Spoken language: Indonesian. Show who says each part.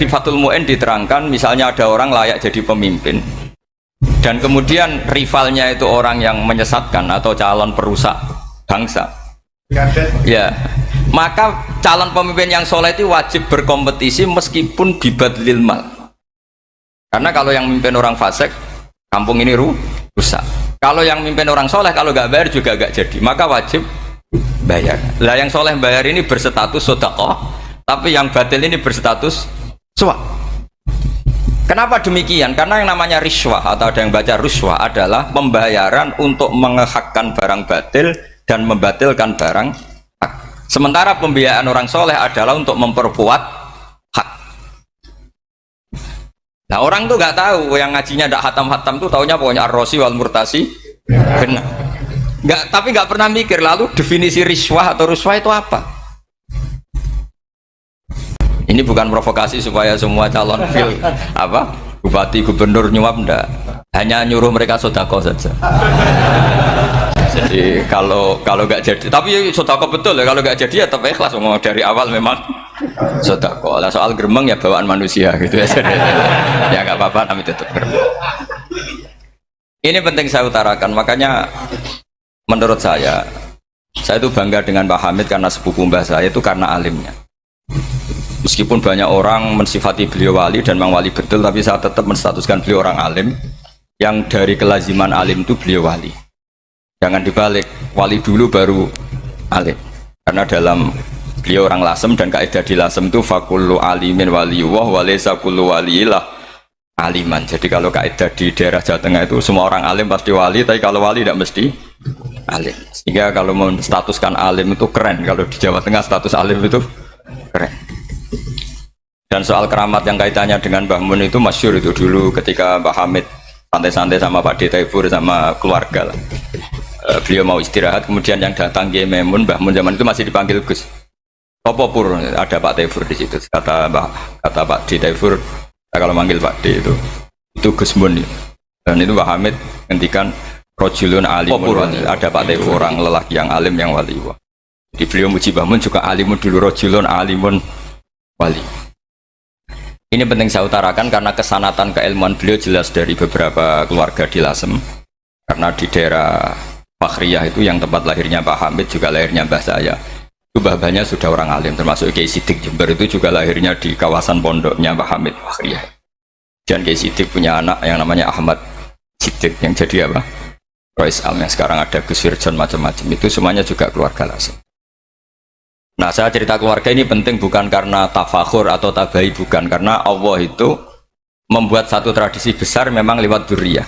Speaker 1: di Fathul Mu'in diterangkan misalnya ada orang layak jadi pemimpin dan kemudian rivalnya itu orang yang menyesatkan atau calon perusak bangsa, ya maka calon pemimpin yang soleh itu wajib berkompetisi meskipun bibadlil mal, karena kalau yang memimpin orang fasik kampung ini rusak, kalau yang memimpin orang soleh kalau nggak bayar juga nggak jadi, maka wajib bayar. Lah yang soleh bayar ini berstatus sedekah, tapi yang batil ini berstatus suap. Kenapa demikian? Karena yang namanya riswah atau ada yang baca ruswah adalah pembayaran untuk mengehakkan barang batil dan membatilkan barang hak. Sementara pembiayaan orang soleh adalah untuk memperkuat hak. Nah orang tuh nggak tahu, yang ngajinya tidak hatam-hatam tuh taunya pokoknya ar-rosi wal murtasi benar. Tapi nggak pernah mikir lalu definisi riswah atau ruswah itu apa. Ini bukan provokasi supaya semua calon bupati gubernur nyuap, ndak, hanya nyuruh mereka sodako saja. Jadi kalau nggak jadi, tapi sodako betul ya, kalau nggak jadi ya tetap ikhlas, mau dari awal memang sodako. Lah soal gremeng ya bawaan manusia gitu ya. Ya nggak apa-apa, kami tetap gremeng. Ini penting saya utarakan, makanya menurut saya itu bangga dengan Pak Hamid karena sepupu mbah saya itu karena alimnya. Meskipun banyak orang mensifati beliau wali dan memang wali betul, tapi saya tetap menstatuskan beliau orang alim yang dari kelaziman alim itu beliau wali. Jangan dibalik, wali dulu baru alim. Karena dalam beliau orang lasem dan kaidah di lasem itu fakullu alimin waliyullah walaysa kullu waliillah aliman. Jadi kalau kaidah di daerah Jawa Tengah itu semua orang alim pasti wali, tapi kalau wali tidak mesti alim. Sehingga kalau menstatuskan alim itu keren, kalau di Jawa Tengah status alim itu keren. Dan soal keramat yang kaitannya dengan Mbah Mun itu masyhur itu dulu ketika Mbah Hamid santai-santai sama Pak Taifur sama keluarga lah. Beliau mau istirahat, kemudian yang datang Kiai Memun, Mbah Mun zaman itu masih dipanggil Gus. Apa pur ada Pak Taifur di situ. Kata Pak Taifur, kalau manggil Pak D itu Gus Mun. Dan itu Mbah Hamid ngendikan rojulun alimun, ada Pak Taifur orang lelaki yang alim yang wali. Jadi beliau muji Mbah Mun juga alimun dulu, rojulun alimun wali. Ini penting saya utarakan karena kesanatan keilmuan beliau jelas dari beberapa keluarga di Lasem. Karena di daerah Fakhriyah itu yang tempat lahirnya Pak Hamid juga lahirnya mbah saya. Itu mbah-mbahnya sudah orang alim, termasuk Kiai Sidik Jember itu juga lahirnya di kawasan pondoknya Pak Hamid Fakhriyah. Dan Kiai Sidik punya anak yang namanya Ahmad Sidik yang jadi apa? Rois Am yang sekarang ada Gus Wirjon macam-macam, itu semuanya juga keluarga Lasem. Nah saya cerita keluarga ini penting bukan karena tafakhur atau tabai, bukan, karena Allah itu membuat satu tradisi besar memang lewat dzurriyyah.